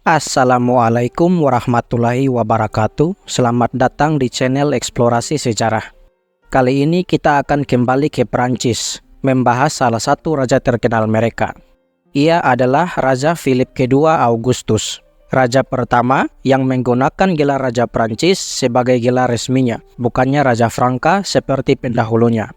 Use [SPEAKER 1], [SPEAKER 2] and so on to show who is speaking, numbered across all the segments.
[SPEAKER 1] Assalamualaikum warahmatullahi wabarakatuh. Selamat datang di channel Eksplorasi Sejarah. Kali ini kita akan kembali ke Prancis, membahas salah satu raja terkenal mereka. Ia adalah Raja Philip II Augustus, raja pertama yang menggunakan gelar Raja Prancis sebagai gelar resminya, bukannya Raja Franka seperti pendahulunya.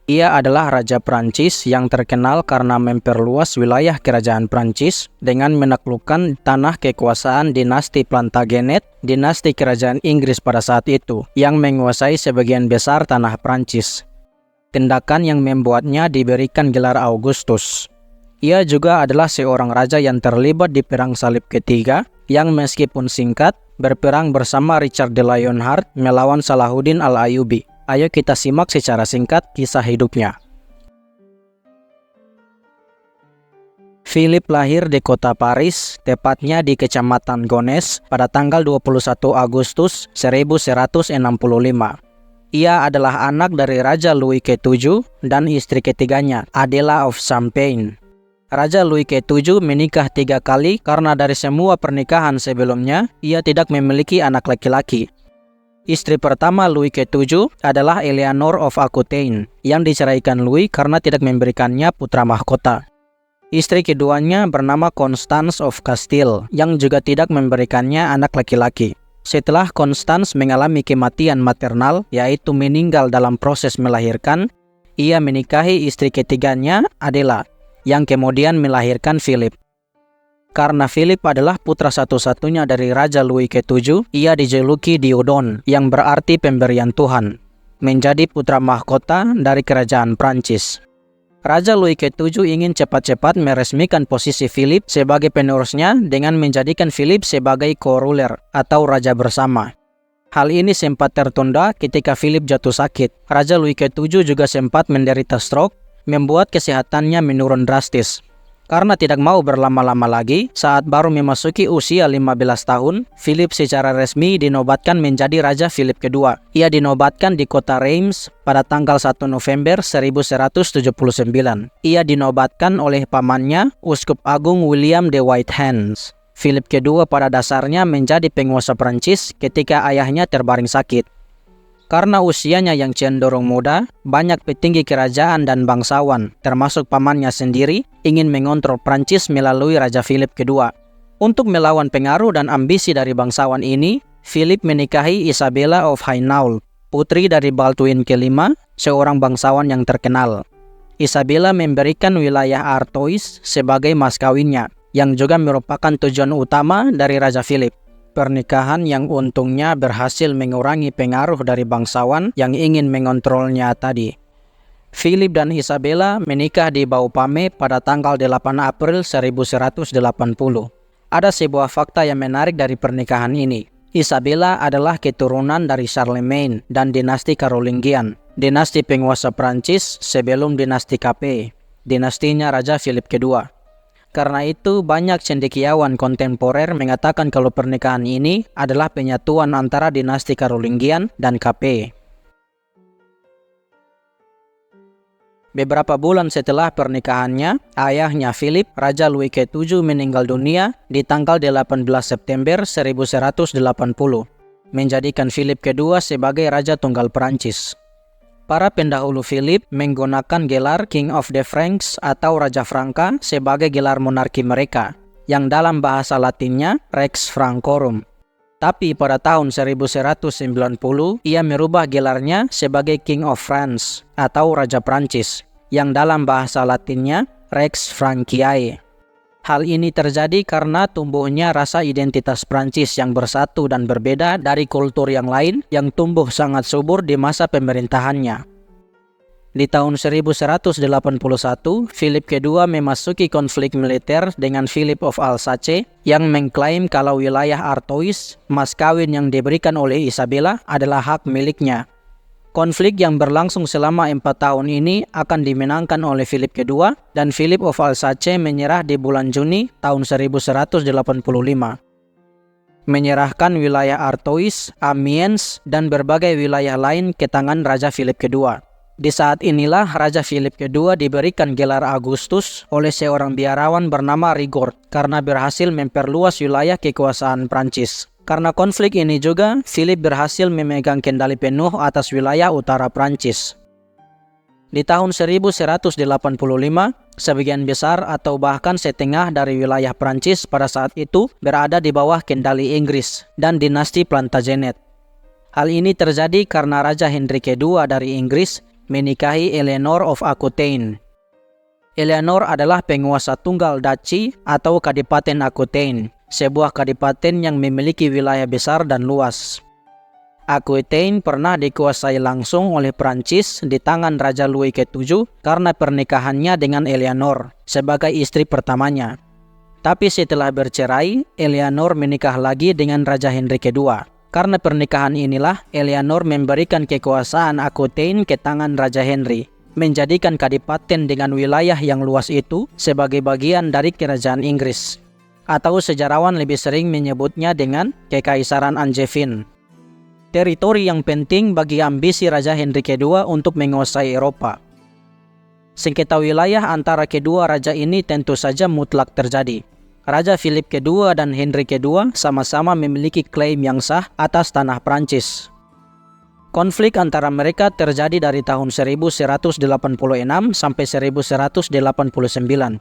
[SPEAKER 1] Ia adalah Raja Prancis yang terkenal karena memperluas wilayah kerajaan Prancis dengan menaklukkan tanah kekuasaan dinasti Plantagenet, dinasti kerajaan Inggris pada saat itu, yang menguasai sebagian besar tanah Prancis. Tindakan yang membuatnya diberikan gelar Augustus. Ia juga adalah seorang raja yang terlibat di Perang Salib Ketiga, yang meskipun singkat, berperang bersama Richard de Lionheart melawan Salahuddin Al-Ayyubi. Ayo kita simak secara singkat kisah hidupnya. Philip lahir di kota Paris, tepatnya di Kecamatan Gonesse, pada tanggal 21 Agustus 1165. Ia adalah anak dari Raja Louis ke-7 dan istri ketiganya, Adela of Champagne. Raja Louis ke-7 menikah 3 kali karena dari semua pernikahan sebelumnya, ia tidak memiliki anak laki-laki. Istri pertama Louis ke-7 adalah Eleanor of Aquitaine, yang diceraikan Louis karena tidak memberikannya putra mahkota. Istri keduanya bernama Constance of Castile, yang juga tidak memberikannya anak laki-laki. Setelah Constance mengalami kematian maternal, yaitu meninggal dalam proses melahirkan, ia menikahi istri ketiganya, Adela, yang kemudian melahirkan Philip. Karena Philip adalah putra satu-satunya dari Raja Louis ke-7, ia dijuluki Diodon, yang berarti pemberian Tuhan, menjadi putra mahkota dari kerajaan Prancis. Raja Louis ke-7 ingin cepat-cepat meresmikan posisi Philip sebagai penerusnya dengan menjadikan Philip sebagai co-ruler atau raja bersama. Hal ini sempat tertunda ketika Philip jatuh sakit. Raja Louis ke-7 juga sempat menderita stroke, membuat kesehatannya menurun drastis. Karena tidak mau berlama-lama lagi, saat baru memasuki usia 15 tahun, Philip secara resmi dinobatkan menjadi Raja Philip II. Ia dinobatkan di kota Reims pada tanggal 1 November 1179. Ia dinobatkan oleh pamannya, Uskup Agung William de Whitehands. Philip II pada dasarnya menjadi penguasa Prancis ketika ayahnya terbaring sakit. Karena usianya yang cenderung muda, banyak petinggi kerajaan dan bangsawan, termasuk pamannya sendiri, ingin mengontrol Prancis melalui Raja Philip II. Untuk melawan pengaruh dan ambisi dari bangsawan ini, Philip menikahi Isabella of Hainault, putri dari Baldwin ke-5, seorang bangsawan yang terkenal. Isabella memberikan wilayah Artois sebagai mas kawinnya, yang juga merupakan tujuan utama dari Raja Philip. Pernikahan yang untungnya berhasil mengurangi pengaruh dari bangsawan yang ingin mengontrolnya tadi. Philip dan Isabella menikah di Bapaume pada tanggal 8 April 1180. Ada sebuah fakta yang menarik dari pernikahan ini. Isabella adalah keturunan dari Charlemagne dan dinasti Carolingian, dinasti penguasa Prancis sebelum dinasti Capet, dinastinya Raja Philip II. Karena itu, banyak cendekiawan kontemporer mengatakan kalau pernikahan ini adalah penyatuan antara dinasti Carolingian dan Capet. Beberapa bulan setelah pernikahannya, ayahnya Philip, Raja Louis ke-7 meninggal dunia di tanggal 18 September 1180, menjadikan Philip II sebagai Raja Tunggal Prancis. Para pendahulu Philip menggunakan gelar King of the Franks atau Raja Franka sebagai gelar monarki mereka, yang dalam bahasa Latinnya Rex Francorum. Tapi pada tahun 1190, ia merubah gelarnya sebagai King of France atau Raja Prancis, yang dalam bahasa Latinnya Rex Franciae. Hal ini terjadi karena tumbuhnya rasa identitas Prancis yang bersatu dan berbeda dari kultur yang lain yang tumbuh sangat subur di masa pemerintahannya. Di tahun 1181, Philip II memasuki konflik militer dengan Philip of Alsace yang mengklaim kalau wilayah Artois, mas kawin yang diberikan oleh Isabella, adalah hak miliknya. Konflik yang berlangsung selama 4 tahun ini akan dimenangkan oleh Philip II dan Philip of Alsace menyerah di bulan Juni tahun 1185. Menyerahkan wilayah Artois, Amiens, dan berbagai wilayah lain ke tangan Raja Philip II. Di saat inilah Raja Philip kedua diberikan gelar Augustus oleh seorang biarawan bernama Rigaud karena berhasil memperluas wilayah kekuasaan Prancis. Karena konflik ini juga, Philip berhasil memegang kendali penuh atas wilayah utara Prancis. Di tahun 1185, sebagian besar atau bahkan setengah dari wilayah Prancis pada saat itu berada di bawah kendali Inggris dan dinasti Plantagenet. Hal ini terjadi karena Raja Henry kedua dari Inggris menikahi Eleanor of Aquitaine. Eleanor adalah penguasa tunggal Duchy atau Kadipaten Aquitaine, sebuah kadipaten yang memiliki wilayah besar dan luas. Aquitaine pernah dikuasai langsung oleh Prancis di tangan Raja Louis ke-7 karena pernikahannya dengan Eleanor sebagai istri pertamanya. Tapi setelah bercerai, Eleanor menikah lagi dengan Raja Henry kedua. Karena pernikahan inilah, Eleanor memberikan kekuasaan Aquitaine ke tangan Raja Henry, menjadikan kadipaten dengan wilayah yang luas itu sebagai bagian dari kerajaan Inggris. Atau sejarawan lebih sering menyebutnya dengan Kekaisaran Angevin. Teritori yang penting bagi ambisi Raja Henry kedua untuk menguasai Eropa. Sengketa wilayah antara kedua raja ini tentu saja mutlak terjadi. Raja Philip kedua dan Henry kedua sama-sama memiliki klaim yang sah atas tanah Prancis. Konflik antara mereka terjadi dari tahun 1186 sampai 1189.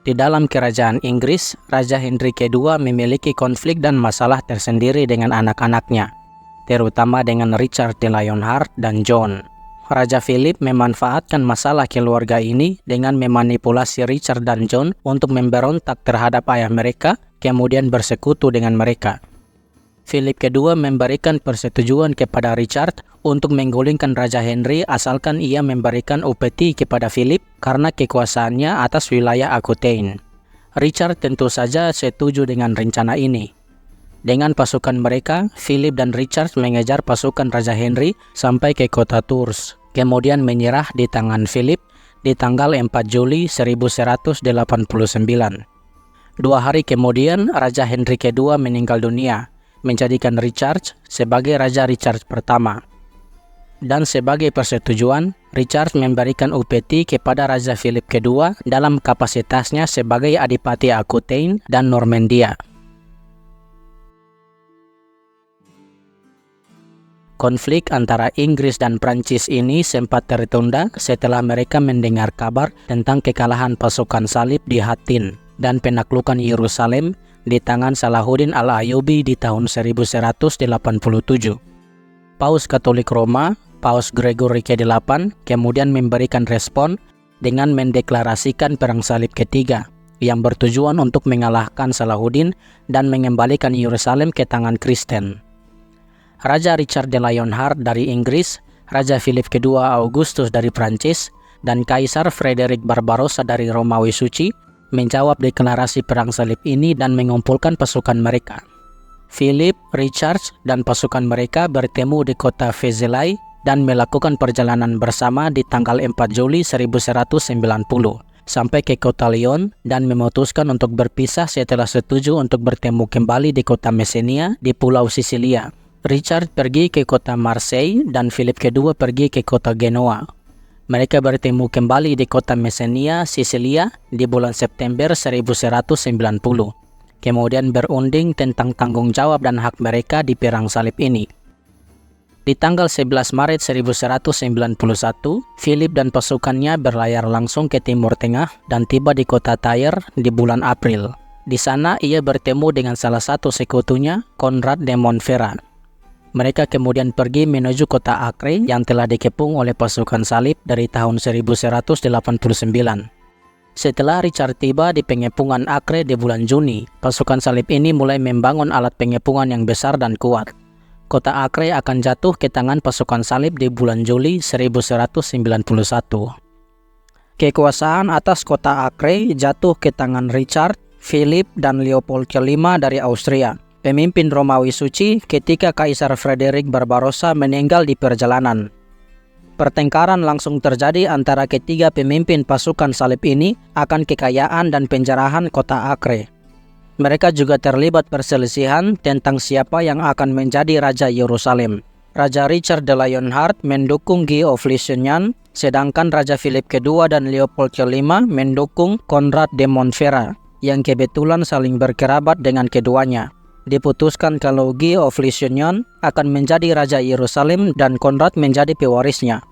[SPEAKER 1] Di dalam kerajaan Inggris, Raja Henry kedua memiliki konflik dan masalah tersendiri dengan anak-anaknya, terutama dengan Richard de Lionheart dan John. Raja Philip memanfaatkan masalah keluarga ini dengan memanipulasi Richard dan John untuk memberontak terhadap ayah mereka, kemudian bersekutu dengan mereka. Philip kedua memberikan persetujuan kepada Richard untuk menggulingkan Raja Henry asalkan ia memberikan upeti kepada Philip karena kekuasaannya atas wilayah Aquitaine. Richard tentu saja setuju dengan rencana ini. Dengan pasukan mereka, Philip dan Richard mengejar pasukan Raja Henry sampai ke kota Tours, kemudian menyerah di tangan Philip di tanggal 4 Juli 1189. 2 hari kemudian, Raja Henry kedua meninggal dunia, menjadikan Richard sebagai Raja Richard pertama. Dan sebagai persetujuan, Richard memberikan upeti kepada Raja Philip kedua dalam kapasitasnya sebagai Adipati Aquitaine dan Normandia. Konflik antara Inggris dan Prancis ini sempat tertunda setelah mereka mendengar kabar tentang kekalahan pasukan salib di Hattin dan penaklukan Yerusalem di tangan Salahuddin al-Ayyubi di tahun 1187. Paus Katolik Roma, Paus Gregory ke-8, kemudian memberikan respon dengan mendeklarasikan Perang Salib ketiga yang bertujuan untuk mengalahkan Salahuddin dan mengembalikan Yerusalem ke tangan Kristen. Raja Richard de Lionheart dari Inggris, Raja Philip kedua Augustus dari Prancis, dan Kaisar Frederick Barbarossa dari Romawi Suci menjawab deklarasi Perang Salib ini dan mengumpulkan pasukan mereka. Philip, Richard, dan pasukan mereka bertemu di kota Vézelay dan melakukan perjalanan bersama di tanggal 4 Juli 1190 sampai ke kota Lyon dan memutuskan untuk berpisah setelah setuju untuk bertemu kembali di kota Messenia di Pulau Sisilia. Richard pergi ke kota Marseille dan Philip kedua pergi ke kota Genoa. Mereka bertemu kembali di kota Messenia, Sisilia di bulan September 1190. Kemudian berunding tentang tanggung jawab dan hak mereka di Perang Salib ini. Di tanggal 11 Maret 1191, Philip dan pasukannya berlayar langsung ke Timur Tengah dan tiba di kota Tyre di bulan April. Di sana ia bertemu dengan salah satu sekutunya, Konrad de Montferrat. Mereka kemudian pergi menuju kota Acre yang telah dikepung oleh pasukan salib dari tahun 1189. Setelah Richard tiba di pengepungan Acre di bulan Juni, pasukan salib ini mulai membangun alat pengepungan yang besar dan kuat. Kota Acre akan jatuh ke tangan pasukan salib di bulan Juli 1191. Kekuasaan atas kota Acre jatuh ke tangan Richard, Philip, dan Leopold kelima dari Austria, pemimpin Romawi Suci ketika Kaisar Frederick Barbarossa meninggal di perjalanan. Pertengkaran langsung terjadi antara ketiga pemimpin pasukan salib ini akan kekayaan dan penjarahan kota Acre. Mereka juga terlibat perselisihan tentang siapa yang akan menjadi Raja Yerusalem. Raja Richard de Lionheart mendukung Guy of Lusignan, sedangkan Raja Philip II dan Leopold V mendukung Konrad de Montferrat, yang kebetulan saling berkerabat dengan keduanya. Diputuskan kalau Guy of Lusignan akan menjadi Raja Yerusalem dan Konrad menjadi pewarisnya.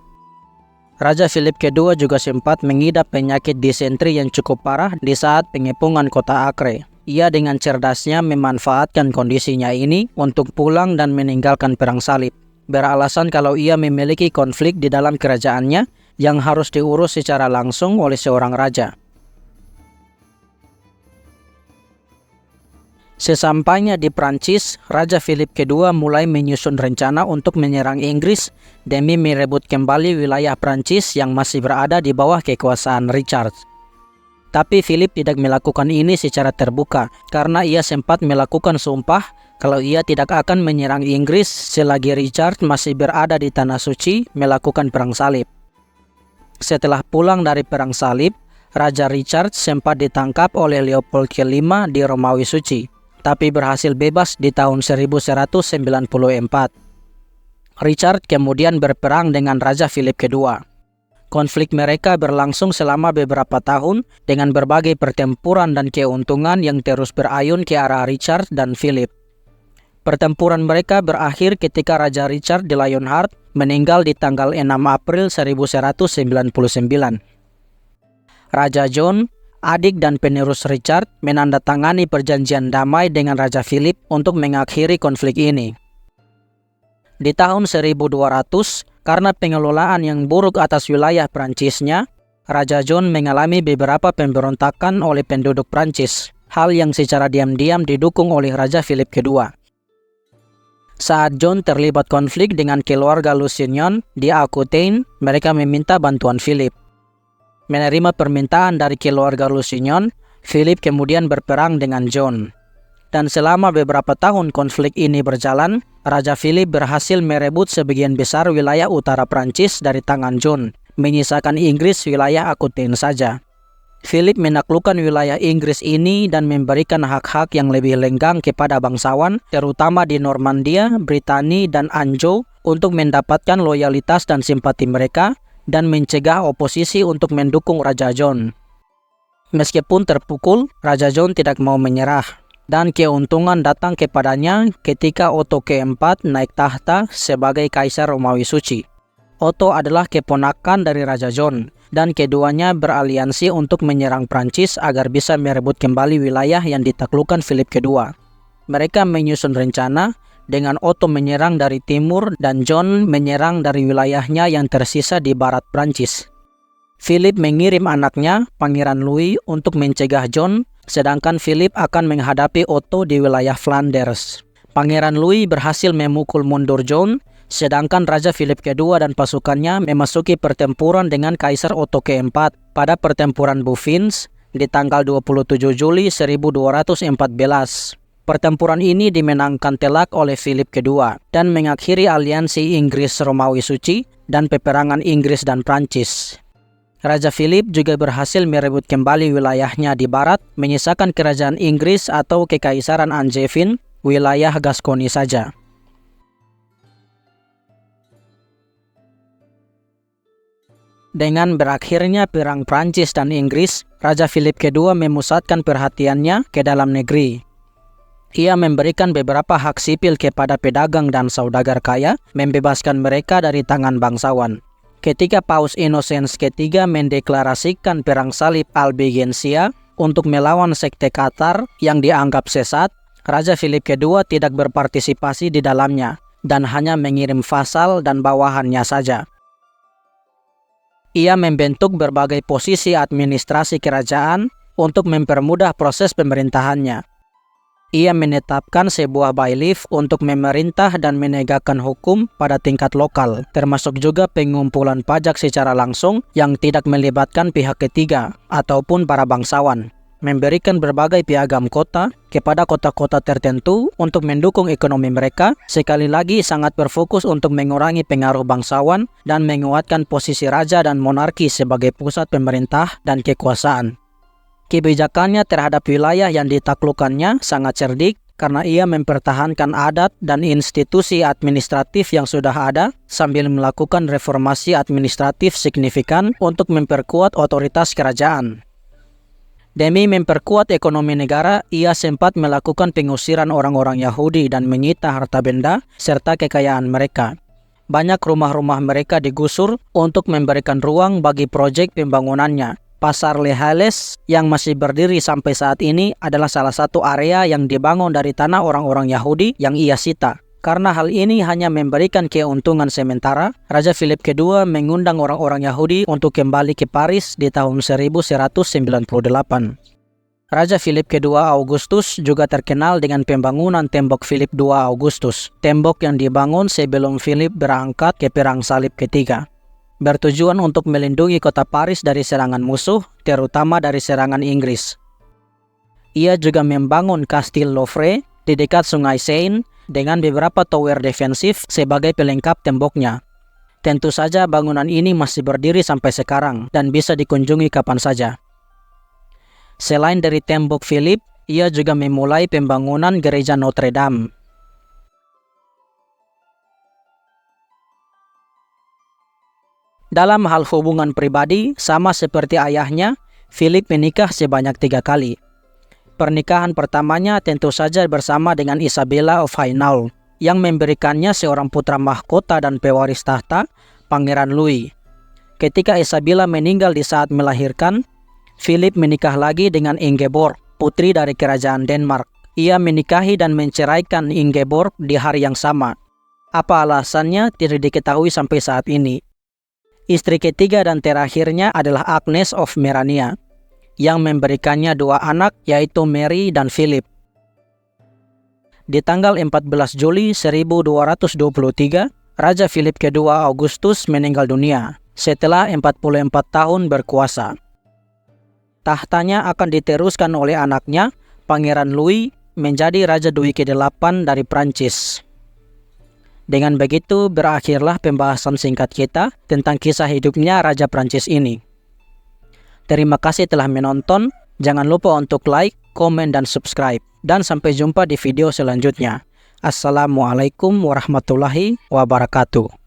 [SPEAKER 1] Raja Philip II juga sempat mengidap penyakit disentri yang cukup parah di saat pengepungan kota Acre. Ia dengan cerdasnya memanfaatkan kondisinya ini untuk pulang dan meninggalkan perang salib, beralasan kalau ia memiliki konflik di dalam kerajaannya yang harus diurus secara langsung oleh seorang raja. Sesampainya di Prancis, Raja Philip II mulai menyusun rencana untuk menyerang Inggris demi merebut kembali wilayah Prancis yang masih berada di bawah kekuasaan Richard. Tapi Philip tidak melakukan ini secara terbuka karena ia sempat melakukan sumpah kalau ia tidak akan menyerang Inggris selagi Richard masih berada di Tanah Suci melakukan perang salib. Setelah pulang dari perang salib, Raja Richard sempat ditangkap oleh Leopold V di Romawi Suci, tapi berhasil bebas di tahun 1194. Richard kemudian berperang dengan Raja Philip II. Konflik mereka berlangsung selama beberapa tahun dengan berbagai pertempuran dan keuntungan yang terus berayun ke arah Richard dan Philip. Pertempuran mereka berakhir ketika Raja Richard de Lionheart meninggal di tanggal 6 April 1199. Raja John, adik dan penerus Richard, menandatangani perjanjian damai dengan Raja Philip untuk mengakhiri konflik ini. Di tahun 1200, karena pengelolaan yang buruk atas wilayah Prancisnya, Raja John mengalami beberapa pemberontakan oleh penduduk Prancis, hal yang secara diam-diam didukung oleh Raja Philip II. Saat John terlibat konflik dengan keluarga Lusignan di Aquitaine, mereka meminta bantuan Philip. Menerima permintaan dari keluarga Lusignan, Philip kemudian berperang dengan John. Dan selama beberapa tahun konflik ini berjalan, Raja Philip berhasil merebut sebagian besar wilayah utara Prancis dari tangan John, menyisakan Inggris wilayah Aquitaine saja. Philip menaklukkan wilayah Inggris ini dan memberikan hak-hak yang lebih lenggang kepada bangsawan, terutama di Normandia, Britania, dan Anjou, untuk mendapatkan loyalitas dan simpati mereka, dan mencegah oposisi untuk mendukung Raja John. Meskipun terpukul, Raja John tidak mau menyerah, dan keuntungan datang kepadanya ketika Otto keempat naik tahta sebagai Kaisar Romawi Suci. Otto adalah keponakan dari Raja John, dan keduanya beraliansi untuk menyerang Prancis agar bisa merebut kembali wilayah yang ditaklukkan Philip II. Mereka menyusun rencana dengan Otto menyerang dari timur dan John menyerang dari wilayahnya yang tersisa di barat Prancis. Philip mengirim anaknya, Pangeran Louis, untuk mencegah John, sedangkan Philip akan menghadapi Otto di wilayah Flanders. Pangeran Louis berhasil memukul mundur John, sedangkan Raja Philip II dan pasukannya memasuki pertempuran dengan Kaisar Otto keempat pada pertempuran Bouvines di tanggal 27 Juli 1214. Pertempuran ini dimenangkan telak oleh Philip II dan mengakhiri aliansi Inggris Romawi Suci dan peperangan Inggris dan Prancis. Raja Philip juga berhasil merebut kembali wilayahnya di barat, menyisakan kerajaan Inggris atau Kekaisaran Angevin, wilayah Gascony saja. Dengan berakhirnya perang Prancis dan Inggris, Raja Philip II memusatkan perhatiannya ke dalam negeri. Ia memberikan beberapa hak sipil kepada pedagang dan saudagar kaya, membebaskan mereka dari tangan bangsawan. Ketika Paus Innocens III mendeklarasikan perang salib Albigensia untuk melawan sekte Qatar yang dianggap sesat, Raja Philip II tidak berpartisipasi di dalamnya dan hanya mengirim vasal dan bawahannya saja. Ia membentuk berbagai posisi administrasi kerajaan untuk mempermudah proses pemerintahannya. Ia menetapkan sebuah bailiff untuk memerintah dan menegakkan hukum pada tingkat lokal, termasuk juga pengumpulan pajak secara langsung yang tidak melibatkan pihak ketiga ataupun para bangsawan, memberikan berbagai piagam kota kepada kota-kota tertentu untuk mendukung ekonomi mereka, sekali lagi sangat berfokus untuk mengurangi pengaruh bangsawan dan menguatkan posisi raja dan monarki sebagai pusat pemerintah dan kekuasaan. Kebijakannya terhadap wilayah yang ditaklukkannya sangat cerdik karena ia mempertahankan adat dan institusi administratif yang sudah ada sambil melakukan reformasi administratif signifikan untuk memperkuat otoritas kerajaan. Demi memperkuat ekonomi negara, ia sempat melakukan pengusiran orang-orang Yahudi dan menyita harta benda serta kekayaan mereka. Banyak rumah-rumah mereka digusur untuk memberikan ruang bagi proyek pembangunannya. Pasar Lehales yang masih berdiri sampai saat ini adalah salah satu area yang dibangun dari tanah orang-orang Yahudi yang ia sita. Karena hal ini hanya memberikan keuntungan sementara, Raja Philip II mengundang orang-orang Yahudi untuk kembali ke Paris di tahun 1198. Raja Philip II Augustus juga terkenal dengan pembangunan tembok Philip II Augustus, tembok yang dibangun sebelum Philip berangkat ke Perang Salib ketiga. Bertujuan untuk melindungi kota Paris dari serangan musuh, terutama dari serangan Inggris. Ia juga membangun Kastil Louvre di dekat Sungai Seine dengan beberapa tower defensif sebagai pelengkap temboknya. Tentu saja bangunan ini masih berdiri sampai sekarang dan bisa dikunjungi kapan saja. Selain dari tembok Philip, ia juga memulai pembangunan gereja Notre Dame. Dalam hal hubungan pribadi, sama seperti ayahnya, Philip menikah sebanyak 3 kali. Pernikahan pertamanya tentu saja bersama dengan Isabella of Hainaut, yang memberikannya seorang putra mahkota dan pewaris tahta, Pangeran Louis. Ketika Isabella meninggal di saat melahirkan, Philip menikah lagi dengan Ingeborg, putri dari kerajaan Denmark. Ia menikahi dan menceraikan Ingeborg di hari yang sama. Apa alasannya tidak diketahui sampai saat ini. Istri ketiga dan terakhirnya adalah Agnes of Merania, yang memberikannya 2 anak yaitu Mary dan Philip. Di tanggal 14 Juli 1223, Raja Philip II Augustus meninggal dunia setelah 44 tahun berkuasa. Tahtanya akan diteruskan oleh anaknya, Pangeran Louis, menjadi Raja Louis ke-8 dari Prancis. Dengan begitu, berakhirlah pembahasan singkat kita tentang kisah hidupnya Raja Prancis ini. Terima kasih telah menonton. Jangan lupa untuk like, komen, dan subscribe. Dan sampai jumpa di video selanjutnya. Assalamualaikum warahmatullahi wabarakatuh.